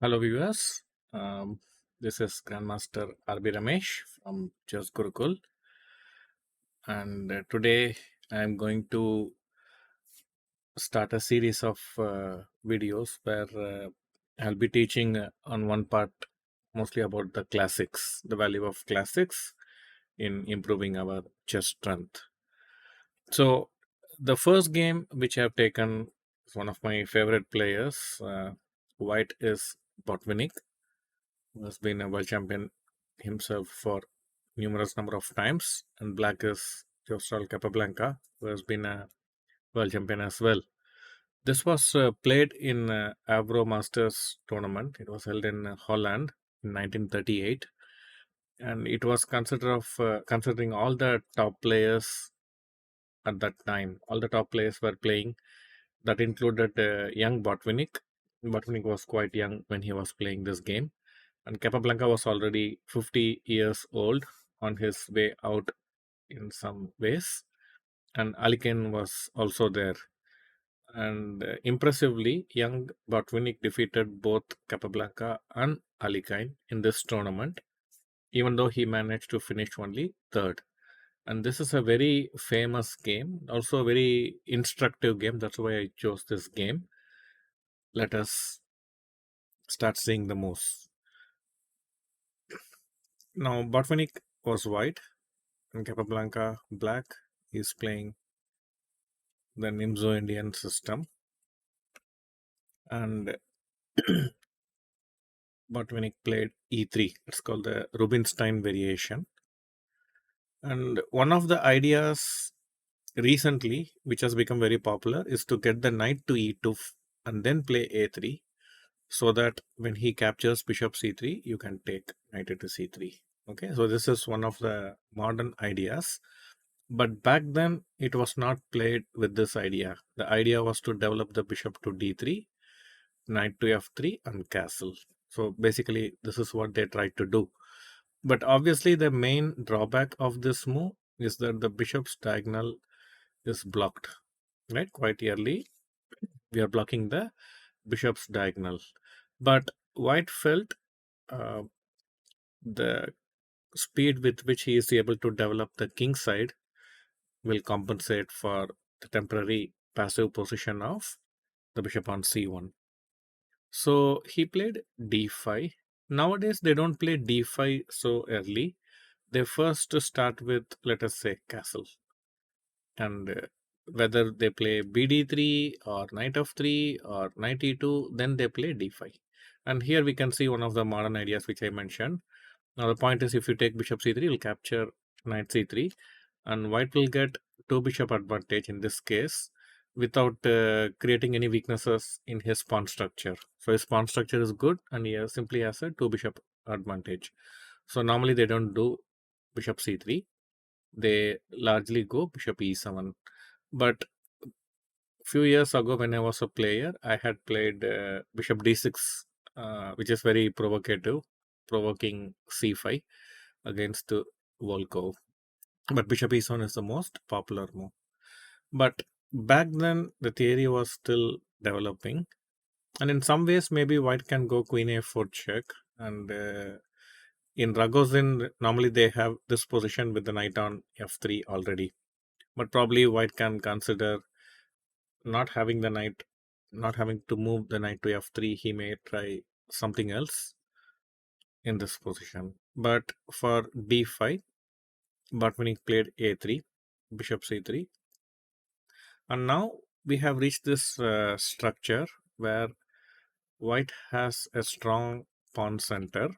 Hello, viewers. This is Grandmaster RB Ramesh from Chess Gurukul, and today I am going to start a series of videos where I'll be teaching on one part mostly about the classics, the value of classics in improving our chess strength. So, the first game which I have taken is one of my favorite players. White is Botvinnik, who has been a world champion himself for numerous number of times, and black is Capablanca, who has been a world champion as well. This was played in Avro Masters tournament. It was held in Holland in 1938, and it was considering all the top players at that time. All the top players were playing. That included young Botvinnik. Botvinnik was quite young when he was playing this game, and Capablanca was already 50 years old, on his way out in some ways, and Aliken was also there. And impressively, young Botvinnik defeated both Capablanca and Aliken in this tournament, even though he managed to finish only third. And this is a very famous game, also a very instructive game. That's why I chose this game. Let us start seeing the moves. Now, Botvinnik was white and Capablanca black. He's playing the Nimzo Indian system. And Botvinnik played e3. It's called the Rubinstein variation. And one of the ideas recently, which has become very popular, is to get the knight to e2 and then play a3, so that when he captures bishop c3, you can take knight to c3. Okay, so this is one of the modern ideas. But back then, it was not played with this idea. The idea was to develop the bishop to d3, knight to f3, and castle. So basically, this is what they tried to do. But obviously, the main drawback of this move is that the bishop's diagonal is blocked, right? Quite early, we are blocking the bishop's diagonal. But white felt uh, the speed with which he is able to develop the king side will compensate for the temporary passive position of the bishop on c1. So he played d5. Nowadays, they don't play d5 so early. They first start with, let us say, castle. And whether they play bd3 or knight f3 or knight e2, then they play d5. And here we can see one of the modern ideas which I mentioned. Now the point is, if you take bishop c3, you'll capture knight c3, and white will get two bishop advantage in this case without creating any weaknesses in his pawn structure. So his pawn structure is good, and he simply has a two bishop advantage. So normally they don't do bishop c3. They largely go bishop e7. But few years ago, when I was a player, I had played bishop d6, which is very provoking c5 against Volkov. But bishop e7 is the most popular move. But back then, the theory was still developing. And in some ways, maybe white can go queen a4 check. And in Ragozin, normally they have this position with the knight on f3 already. But probably white can consider not having the knight, not having to move the knight to f3. He may try something else in this position. But for d5, Botvinnik played a3, bishop c3. And now we have reached this structure where white has a strong pawn center,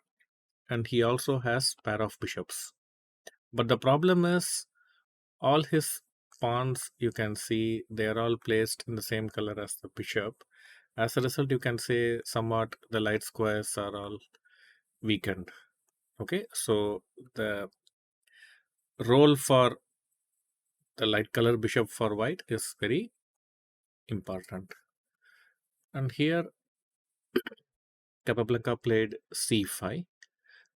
and he also has pair of bishops. But the problem is, all his pawns, you can see, they are all placed in the same color as the bishop. As a result, you can say somewhat the light squares are all weakened. Okay, so the role for the light color bishop for white is very important. And here Capablanca played c5,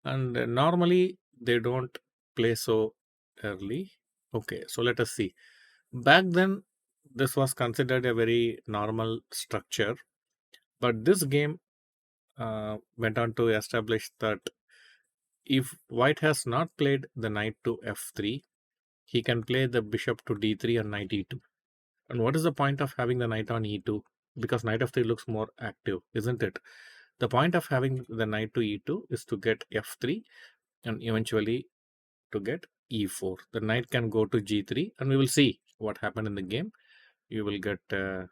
and normally they don't play so early. Okay, so let us see. Back then, this was considered a very normal structure, but this game went on to establish that if white has not played the knight to f3, he can play the bishop to d3 and knight e2. And what is the point of having the knight on e2? Because knight f3 looks more active, isn't it? The point of having the knight to e2 is to get f3 and eventually to get e4. The knight can go to g3, and we will see what happened in the game. You will get a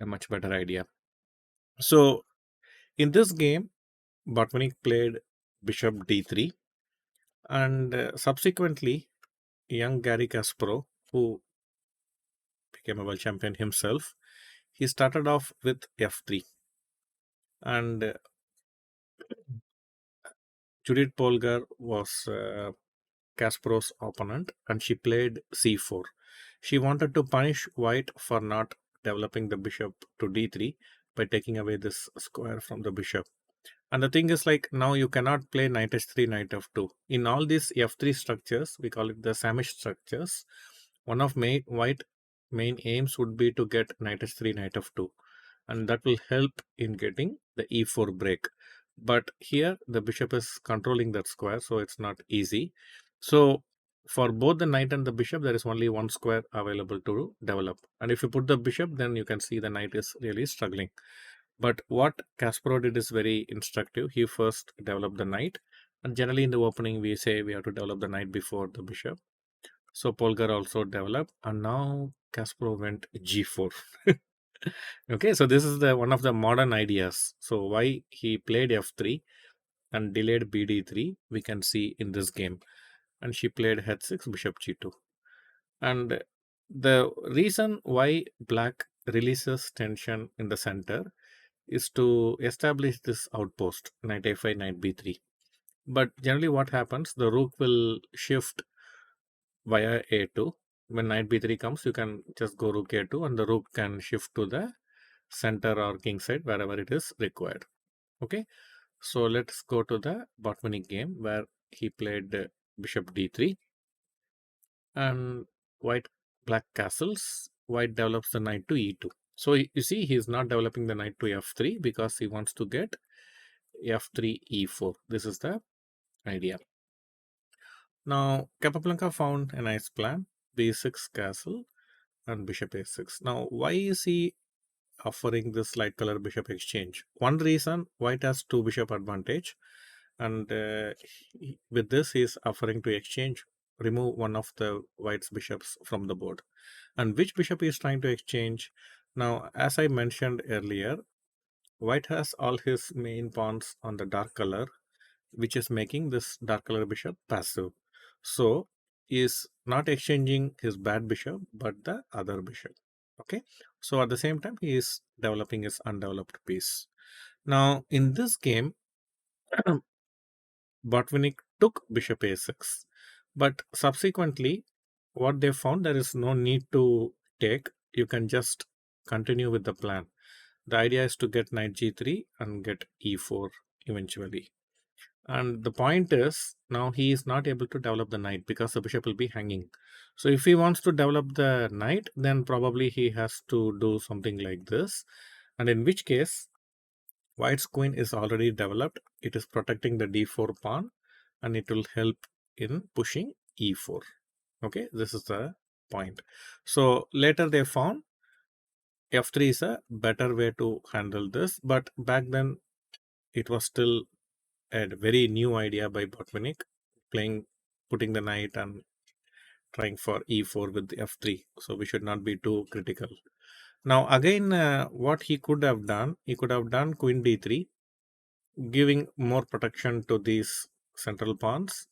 much better idea. So in this game, Botvinnik played bishop d3, and subsequently, young Gary Kasparov, who became a world champion himself, he started off with f3, and Judith Polgar was Kasparov's opponent, and she played c4. She wanted to punish white for not developing the bishop to d3 by taking away this square from the bishop. And the thing is, like, now you cannot play knight h3, knight f2. In all these f3 structures, we call it the Samish structures, one of white main aims would be to get knight h3, knight f2. And that will help in getting the e4 break. But here the bishop is controlling that square, so it's not easy. So for both the knight and the bishop, there is only one square available to develop. And if you put the bishop, then you can see the knight is really struggling. But what Kasparov did is very instructive. He first developed the knight. And generally in the opening, we say we have to develop the knight before the bishop. So Polgar also developed. And now Kasparov went g4. Okay, so this is the one of the modern ideas. So why he played f3 and delayed bd3, we can see in this game. And she played h6, bishop g2. And the reason why black releases tension in the center is to establish this outpost, knight a5, knight b3. But generally what happens, the rook will shift via a2. When knight b3 comes, you can just go rook a2, and the rook can shift to the center or king side wherever it is required. Okay, so let's go to the Botvinnik game where he played bishop d3, and white black castles. White develops the knight to e2. So you see, he is not developing the knight to f3 because he wants to get f3 e4. This is the idea. Now Capablanca found a nice plan: b6 castle and bishop a6. Now why is he offering this light color bishop exchange? One reason, white has two bishop advantage, and with this he is offering to exchange, remove one of the white's bishops from the board. And which bishop he is trying to exchange? Now, as I mentioned earlier, white has all his main pawns on the dark color, which is making this dark color bishop passive. So he is not exchanging his bad bishop but the other bishop. Okay, so at the same time he is developing his undeveloped piece. Now in this game, Botvinnik took bishop a6, but subsequently what they found, there is no need to take. You can just continue with the plan. The idea is to get knight g3 and get e4 eventually. And the point is, now he is not able to develop the knight because the bishop will be hanging. So if he wants to develop the knight, then probably he has to do something like this. And in which case, white's queen is already developed. It is protecting the d4 pawn, and it will help in pushing e4. Okay, this is the point. So later they found f3 is a better way to handle this, but back then it was still a very new idea by Botvinnik, putting the knight and trying for e4 with f3. So we should not be too critical. Now again, what he could have done, he could have done queen d3, giving more protection to these central pawns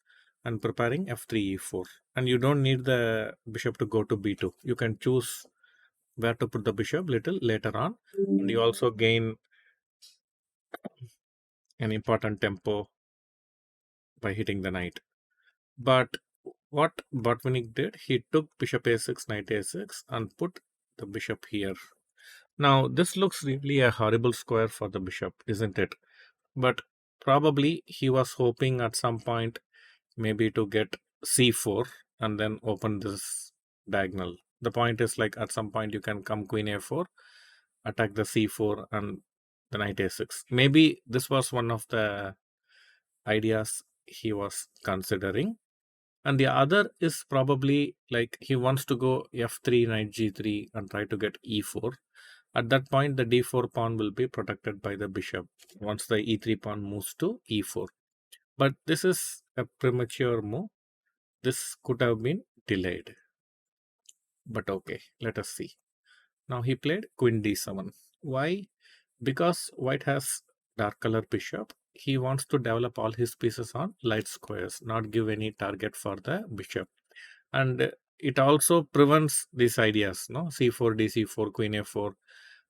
and preparing f3 e4. And you don't need the bishop to go to b2. You can choose where to put the bishop little later on, and you also gain an important tempo by hitting the knight. But what Botvinnik did, he took bishop a6, knight a6, and put the bishop here. Now this looks really a horrible square for the bishop, isn't it? But probably he was hoping at some point maybe to get c4 and then open this diagonal. The point is, like, at some point you can come queen a4, attack the c4, and the knight a6. Maybe this was one of the ideas he was considering. And the other is probably like he wants to go f3, knight g3, and try to get e4. At that point, the d4 pawn will be protected by the bishop once the e3 pawn moves to e4. But this is a premature move. This could have been delayed. But okay, let us see. Now he played queen d7. Why? Because white has dark color bishop. He wants to develop all his pieces on light squares, not give any target for the bishop. And it also prevents these ideas, no? c4, dc4, queen a4,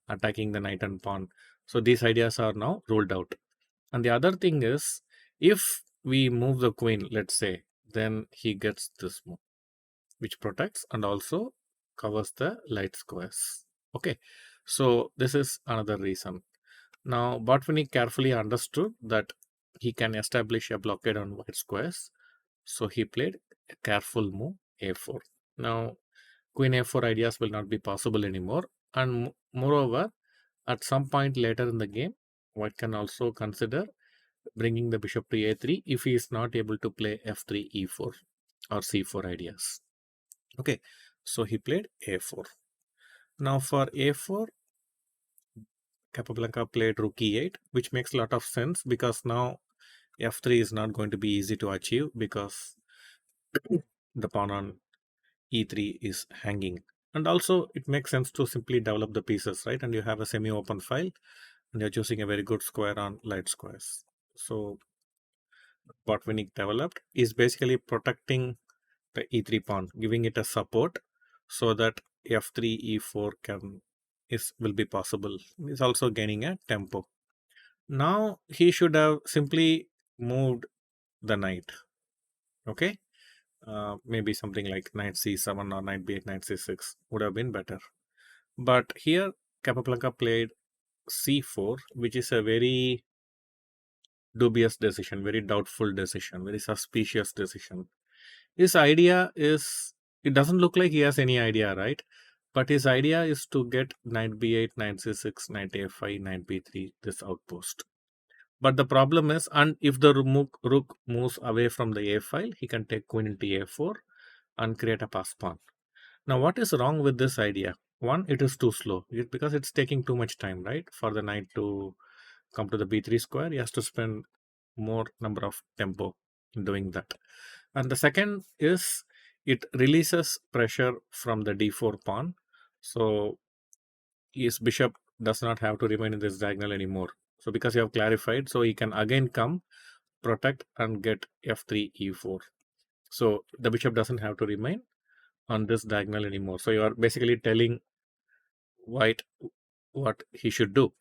attacking the knight and pawn. So these ideas are now ruled out. And the other thing is, if we move the queen, let's say, then he gets this move, which protects and also covers the light squares. Okay, so this is another reason. Now, Botvinnik carefully understood that he can establish a blockade on white squares, so he played a careful move a4. Now, queen a4 ideas will not be possible anymore, and moreover, at some point later in the game, white can also consider bringing the bishop to a3 if he is not able to play f3, e4 or c4 ideas. Okay, so he played a4. Now for a4, Capablanca played rook e8, which makes a lot of sense because now f3 is not going to be easy to achieve because the pawn on e3 is hanging. And also it makes sense to simply develop the pieces, right? And you have a semi-open file and you're choosing a very good square on light squares. So Botvinnik developed is basically protecting the e3 pawn, giving it a support so that f3, e4 will be possible. Is also gaining a tempo. Now he should have simply moved the knight. Okay, maybe something like knight c7 or knight b8, knight c6 would have been better. But here Capablanca played c4, which is a very dubious decision, very doubtful decision, very suspicious decision. His idea is, it doesn't look like he has any idea, right? But his idea is to get knight b8, knight c6, knight a5, knight b3, this outpost. But the problem is, and if the rook moves away from the a file, he can take queen into a4 and create a pass pawn. Now, what is wrong with this idea? One, it is too slow because it's taking too much time, right? For the knight to come to the b3 square, he has to spend more number of tempo in doing that. And the second is it releases pressure from the d4 pawn. So his bishop does not have to remain in this diagonal anymore. So because you have clarified, so he can again come, protect and get f3, e4. So the bishop doesn't have to remain on this diagonal anymore. So you are basically telling white what he should do.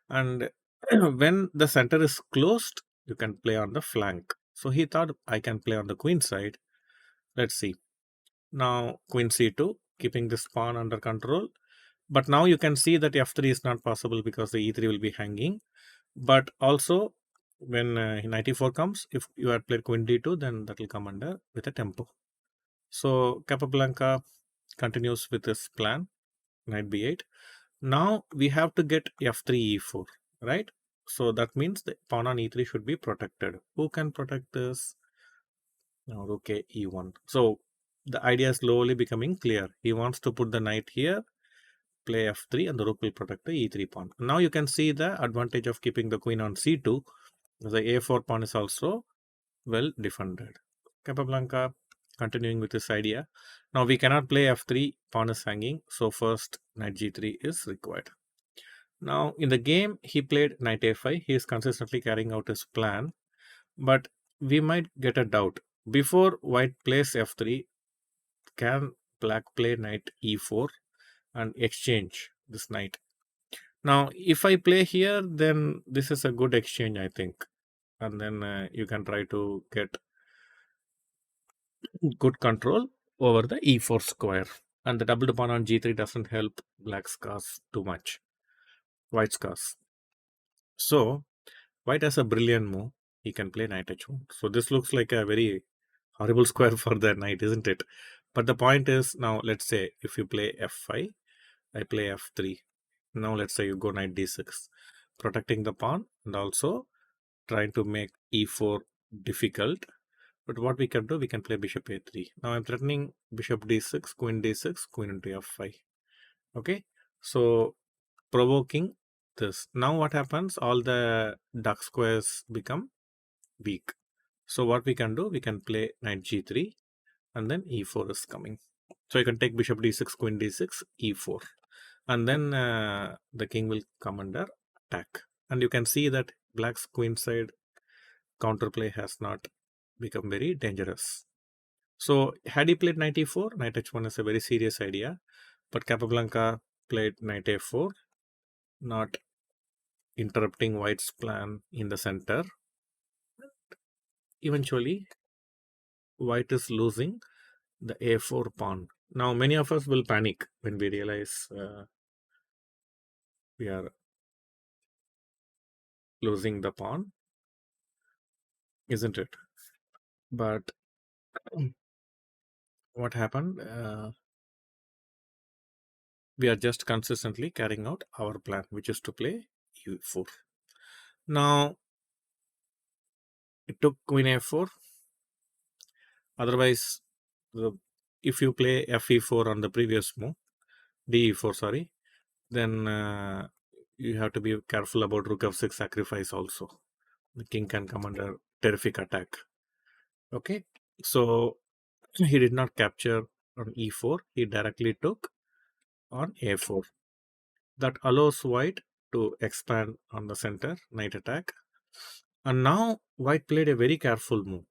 And when the center is closed, you can play on the flank. So he thought, I can play on the queen side. Let's see. Now queen c2, keeping this pawn under control. But now you can see that f3 is not possible because the e3 will be hanging. But also when knight e4 comes, if you had played queen d2, then that will come under with a tempo. So Capablanca continues with this plan, knight b8. Now we have to get f3, e4, right? So that means the pawn on e3 should be protected. Who can protect this? Now rook a e1. So the idea is slowly becoming clear. He wants to put the knight here, play f3, and the rook will protect the e3 pawn. Now you can see the advantage of keeping the queen on c2. The a4 pawn is also well defended. Capablanca continuing with this idea. Now we cannot play f3, pawn is hanging, so first knight g3 is required. Now in the game he played knight a5. He is consistently carrying out his plan, but we might get a doubt. Before white plays f3, can black play knight e4 and exchange this knight? Now if I play here, then this is a good exchange, I think, and then you can try to get good control over the e4 square, and the double pawn on g3 doesn't help black's cause too much, white's cause. So white has a brilliant move. He can play knight h1. So this looks like a very horrible square for the knight, isn't it? But the point is, now let's say if you play f5, I play f3. Now let's say you go knight d6, protecting the pawn and also trying to make e4 difficult. But what we can do, we can play bishop a3. Now I'm threatening bishop d6, queen d6, queen into f5. Okay, so provoking this. Now what happens? All the dark squares become weak. So what we can do, we can play knight g3 and then e4 is coming. So you can take bishop d6, queen d6, e4. And then the king will come under attack. And you can see that black's queen side counterplay has not become very dangerous. So had he played knight e4, knight h1 is a very serious idea. But Capablanca played knight a4, not interrupting white's plan in the center. Eventually, white is losing the a4 pawn. Now, many of us will panic when we realize we are losing the pawn, isn't it? But what happened? We are just consistently carrying out our plan, which is to play e4. Now, it took queen a4. Otherwise, if you play fe4 on the previous move, de4, sorry, then you have to be careful about rook f6 sacrifice also. The king can come under terrific attack. Okay, so he did not capture on e4. He directly took on a4. That allows white to expand on the center, knight attack. And now white played a very careful move.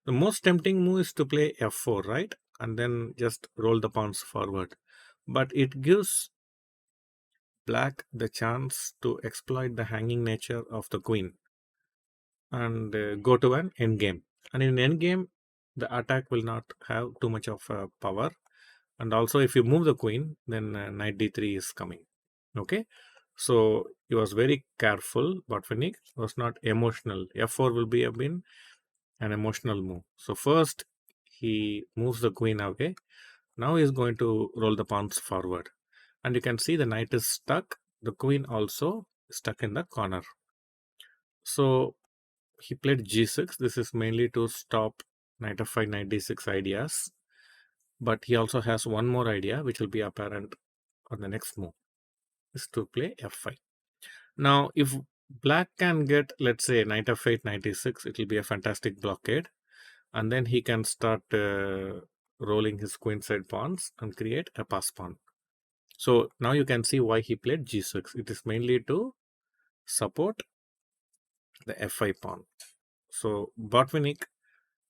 The most tempting move is to play f4, right? And then just roll the pawns forward. But it gives black the chance to exploit the hanging nature of the queen and go to an endgame. And in endgame, the attack will not have too much of power. And also, if you move the queen, then knight d3 is coming. Okay, so he was very careful. Botvinnik was not emotional. f4 will be been an emotional move. So first, he moves the queen away. Now he's going to roll the pawns forward. And you can see the knight is stuck. The queen also stuck in the corner. So he played g6. This is mainly to stop knight f5, knight d6 ideas. But he also has one more idea, which will be apparent on the next move, is to play f5. Now, if black can get, let's say, knight f8, knight e6, it will be a fantastic blockade. And then he can start rolling his queenside pawns and create a pass pawn. So now you can see why he played g6. It is mainly to support the f5 pawn. So Botvinnik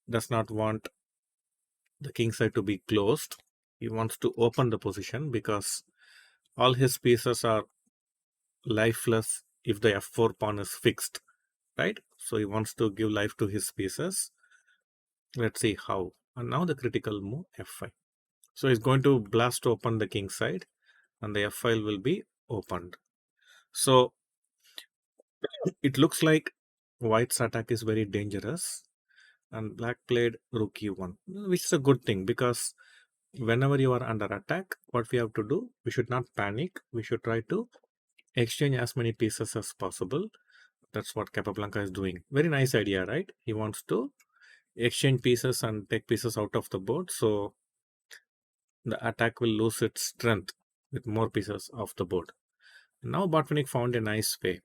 does not want the king side to be closed. He wants to open the position because all his pieces are lifeless if the f4 pawn is fixed, right? So he wants to give life to his pieces. Let's see how. And now the critical move f5. So he's going to blast open the king side and the f file will be opened. So it looks like white's attack is very dangerous and black played rook e1, which is a good thing because whenever you are under attack, what we have to do, we should not panic. We should try to exchange as many pieces as possible. That's what Capablanca is doing. Very nice idea, right? He wants to exchange pieces and take pieces out of the board. So the attack will lose its strength with more pieces off the board. Now Botvinnik found a nice way.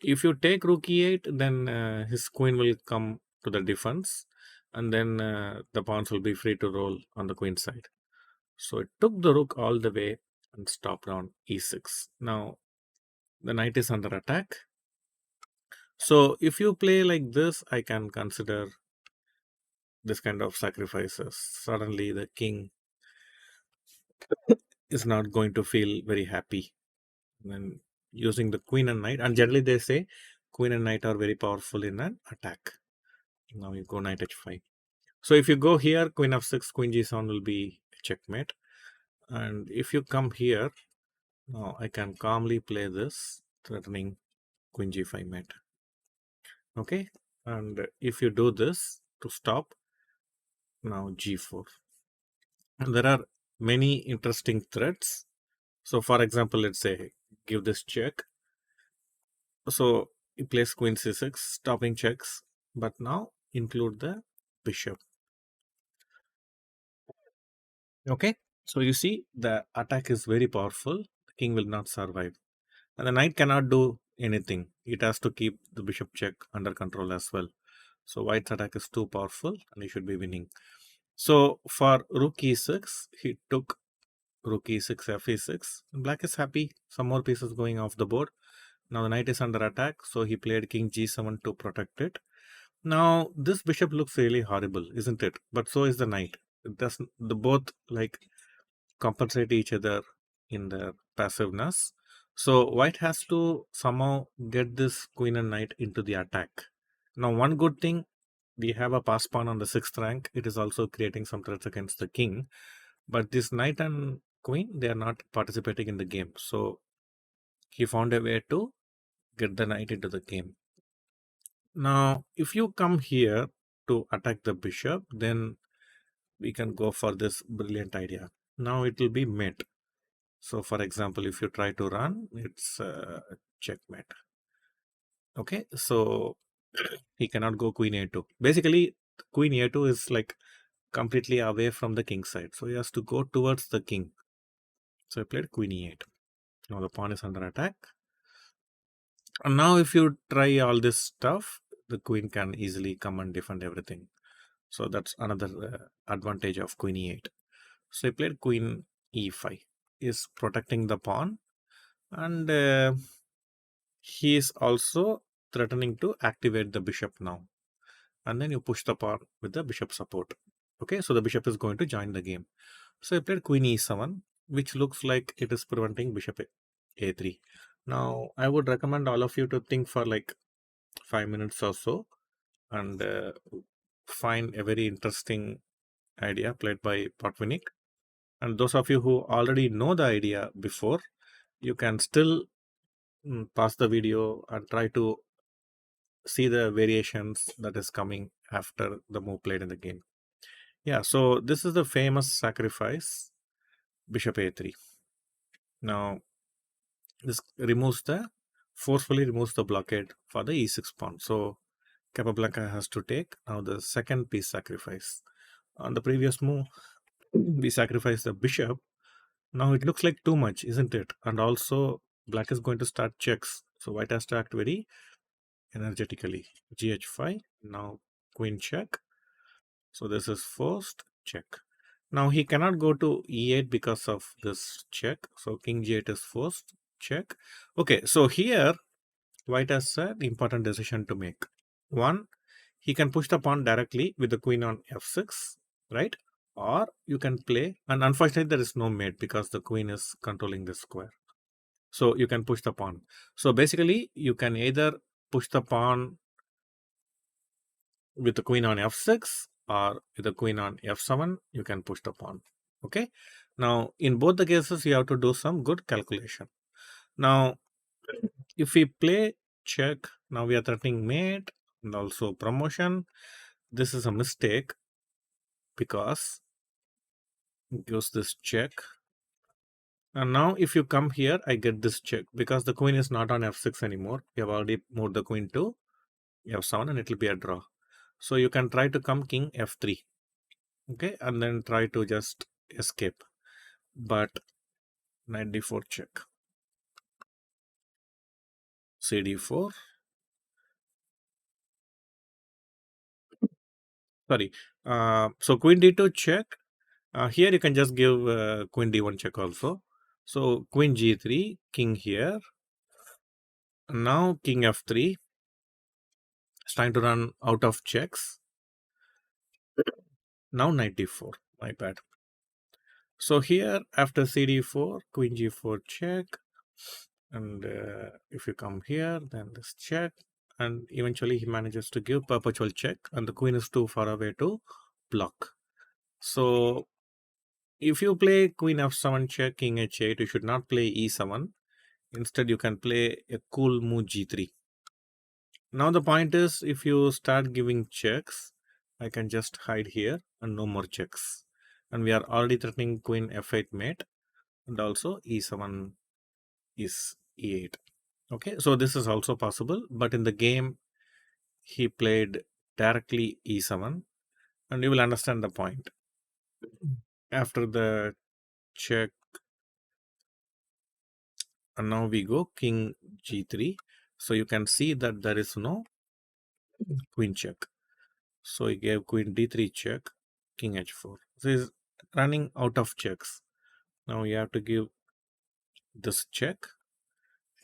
If you take rook e8, then his queen will come to the defense and then the pawns will be free to roll on the queen side. So it took the rook all the way and stopped on e6. Now the knight is under attack. So if you play like this, I can consider this kind of sacrifices. Suddenly the king is not going to feel very happy when using the queen and knight. And generally they say queen and knight are very powerful in an attack. Now you go knight h5. So if you go here, queen f6, queen g7 will be checkmate. And if you come here, now I can calmly play this, threatening queen g5 mate. Okay, and if you do this to stop, now g4. And there are many interesting threats. So for example, let's say give this check. So he plays queen c6, stopping checks, but now include the bishop. Okay, so you see the attack is very powerful. The king will not survive, and the knight cannot do anything. It has to keep the bishop check under control as well. So white's attack is too powerful, and he should be winning. So for rook e6, he took rook e6, f e6. Black is happy. Some more pieces going off the board. Now the knight is under attack, so he played king g7 to protect it. Now this bishop looks really horrible, isn't it? But so is the knight. It doesn't. The both like compensate each other in their passiveness. So white has to somehow get this queen and knight into the attack. Now one good thing, we have a pass pawn on the 6th rank. It is also creating some threats against the king. But this knight and queen, they are not participating in the game. So he found a way to get the knight into the game. Now, if you come here to attack the bishop, then we can go for this brilliant idea. Now it will be mate. So for example, if you try to run, it's checkmate. Okay, so he cannot go queen a2. Basically, queen a2 is like completely away from the king side. So he has to go towards the king. So I played queen e8. Now the pawn is under attack. And now if you try all this stuff, the queen can easily come and defend everything. So that's another advantage of queen e8. So I played queen e5. Is protecting the pawn, and he is also threatening to activate the bishop now. And then you push the pawn with the bishop support. Okay, so the bishop is going to join the game. So I played queen e7, which looks like it is preventing bishop a3. Now I would recommend all of you to think for like 5 minutes or so and find a very interesting idea played by Botvinnik. And those of you who already know the idea before, you can still pause the video and try to see the variations that is coming after the move played in the game. Yeah, so this is the famous sacrifice, bishop a3. Now, this forcefully removes the blockade for the e6 pawn. So, Capablanca has to take now the second piece sacrifice. On the previous move, we sacrificed the bishop. Now it looks like too much, isn't it? And also, black is going to start checks. So, white has to act very energetically. Gh5, now queen check. So this is first check. Now he cannot go to e8 because of this check. So king g8 is first check. Okay, so here white has an important decision to make. One, he can push the pawn directly with the queen on f6, right? Or you can play, and unfortunately there is no mate because the queen is controlling this square. So you can push the pawn. So basically you can either push the pawn with the queen on f6 or with the queen on f7, you can push the pawn. Okay. Now, in both the cases, you have to do some good calculation. Now, if we play check, now we are threatening mate and also promotion. This is a mistake because it gives this check. And now if you come here, I get this check because the queen is not on f6 anymore. We have already moved the queen to f7 and it will be a draw. So you can try to come king f3. Okay, and then try to just escape, but knight d4 check, cd4, sorry, so queen d2 check. Here you can just give queen d1 check also. So queen g3, king here, now king f3. It's trying to run out of checks. Now knight d4, my bad. So here after cd4, queen g4 check, and if you come here, then this check, and eventually he manages to give perpetual check, and the queen is too far away to block. So if you play queen f7 check, king h8, you should not play e7. Instead, you can play a cool move g3. Now the point is, if you start giving checks, I can just hide here and no more checks. And we are already threatening queen f8 mate, and also e7 is e8. Okay, so this is also possible, but in the game he played directly e7, and you will understand the point. After the check, and now we go king g3. So you can see that there is no queen check. So he gave queen d3 check, king h4. So he's running out of checks. Now you have to give this check,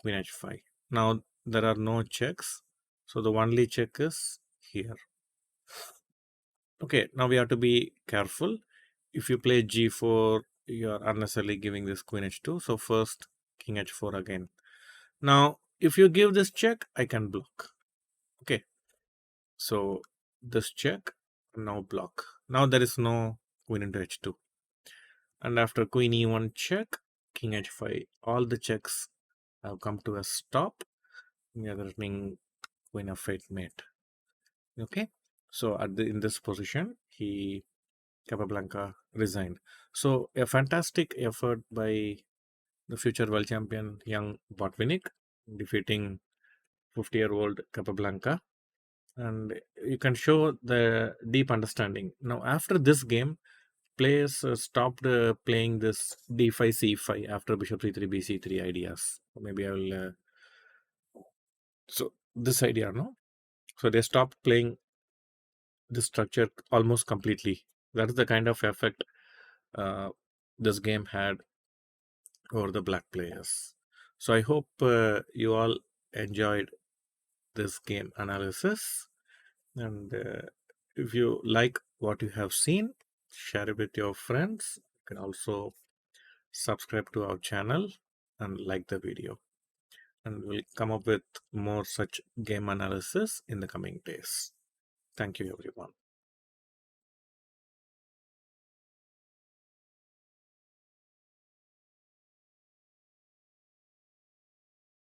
queen h5. Now there are no checks, so the only check is here. Okay, now we have to be careful. If you play g4, you are unnecessarily giving this queen h2. So first king h4 again. Now if you give this check, I can block. Okay, so this check, now block. Now there is no queen into h2. And after queen e1 check, king h5, all the checks have come to a stop. We are running queen f8 mate. Okay, so in this position, Capablanca resigned. So a fantastic effort by the future world champion young Botvinnik, defeating 50-year-old Capablanca, and you can show the deep understanding. Now after this game, players stopped playing this d5 c5 after bishop c3 bc3 ideas. Maybe I will so this idea, no, so they stopped playing this structure almost completely. That is the kind of effect uh, this game had over the black players. So I hope you all enjoyed this game analysis, and if you like what you have seen, share it with your friends. You can also subscribe to our channel and like the video, and we'll come up with more such game analysis in the coming days. Thank you, everyone.